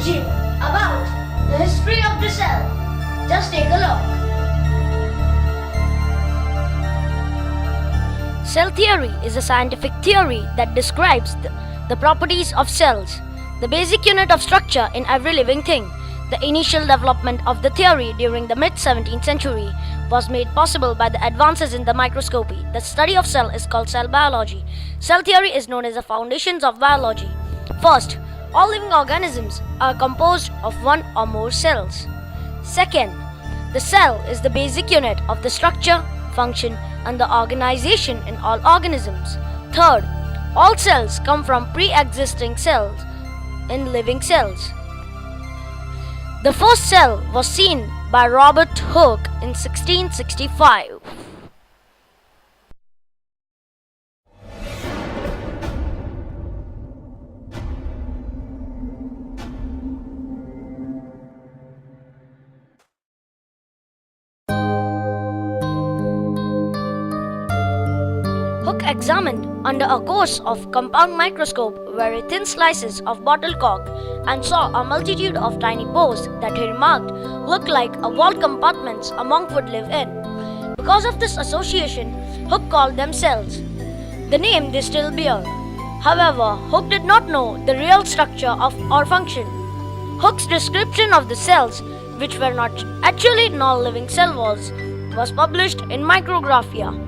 teaching about the history of the cell. Just take a look. Cell theory is a scientific theory that describes the properties of cells, the basic unit of structure in every living thing. The initial development of the theory during the mid-17th century was made possible by the advances in the microscopy. The study of cell is called cell biology. Cell theory is known as the foundations of biology. First, all living organisms are composed of one or more cells. Second, the cell is the basic unit of the structure, function, and the organization in all organisms. Third, all cells come from pre-existing cells in living cells. The first cell was seen by Robert Hooke in 1665. Hooke examined under a course of compound microscope very thin slices of bottle cork and saw a multitude of tiny pores that he remarked looked like a wall compartments a monk would live in. Because of this association, Hooke called them cells, the name they still bear. However, Hooke did not know the real structure of or function. Hooke's description of the cells, which were not actually non-living cell walls, was published in Micrographia.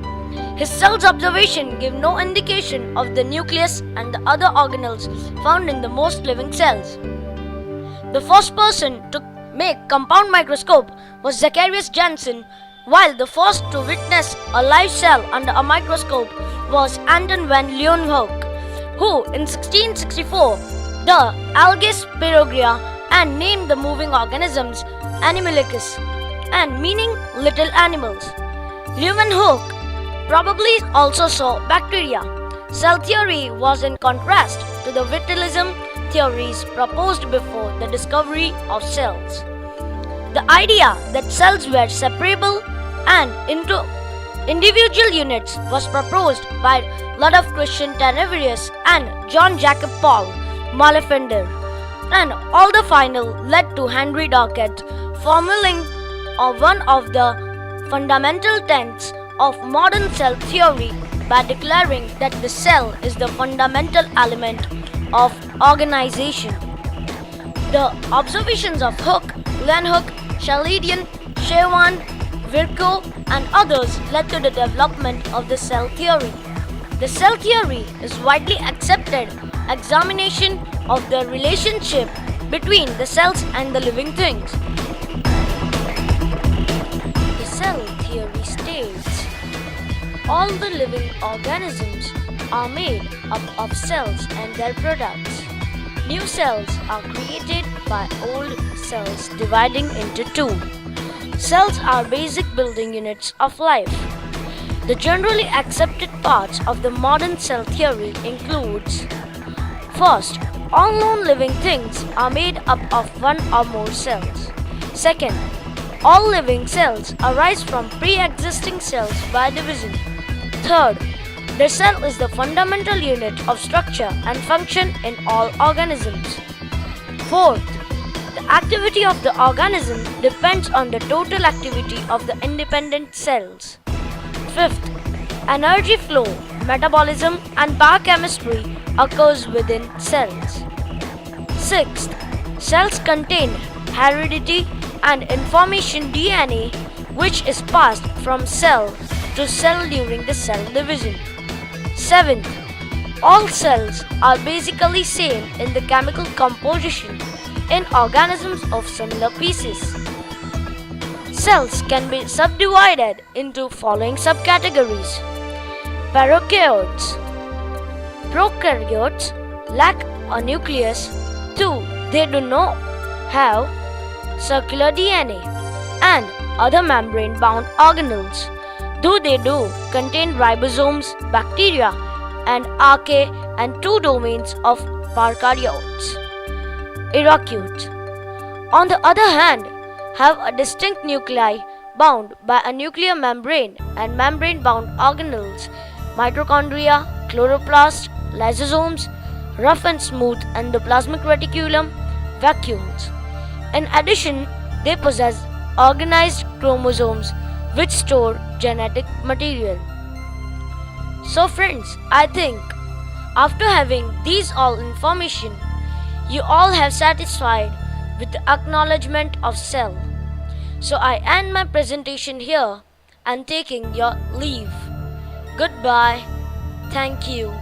His cells observation gave no indication of the nucleus and the other organelles found in the most living cells. The first person to make compound microscope was Zacharias Janssen, while the first to witness a live cell under a microscope was Anton van Leeuwenhoek, who in 1664 the algae spirogyra and named the moving organisms Animalicus and meaning little animals. Leeuwenhoek probably also saw bacteria. Cell theory was in contrast to the vitalism theories proposed before the discovery of cells. The idea that cells were separable and into individual units was proposed by Ludwig Christian Tannerius and John Jacob Paul Malefender, and all the final led to Henry Dorchet formulating one of the fundamental tenets of modern cell theory by declaring that the cell is the fundamental element of organization. The observations of Hooke, Leeuwenhoek, Schleiden, Schwann, Virchow, and others led to the development of the cell theory. The cell theory is widely accepted examination of the relationship between the cells and the living things. The cell theory states all the living organisms are made up of cells and their products. New cells are created by old cells dividing into two. Cells are basic building units of life. The generally accepted parts of the modern cell theory includes: first, all known living things are made up of one or more cells. Second, all living cells arise from pre-existing cells by division. Third, the cell is the fundamental unit of structure and function in all organisms. Fourth, the activity of the organism depends on the total activity of the independent cells. Fifth, energy flow, metabolism, and biochemistry occurs within cells. Sixth, cells contain heredity and information DNA, which is passed from cell to cell during the cell division. Seventh, all cells are basically same in the chemical composition in organisms of similar species. Cells can be subdivided into following subcategories: prokaryotes. Prokaryotes lack a nucleus, though they do not have circular DNA, and other membrane-bound organelles, though they do contain ribosomes, bacteria, and archaea, and two domains of prokaryotes. Archaeotes, on the other hand, have a distinct nuclei bound by a nuclear membrane and membrane-bound organelles, mitochondria, chloroplast, lysosomes, rough and smooth endoplasmic reticulum, vacuoles. In addition, they possess organized chromosomes which store genetic material. So friends, I think after having these all information, you all have satisfied with the acknowledgement of cell. So I end my presentation here and taking your leave. Goodbye. Thank you.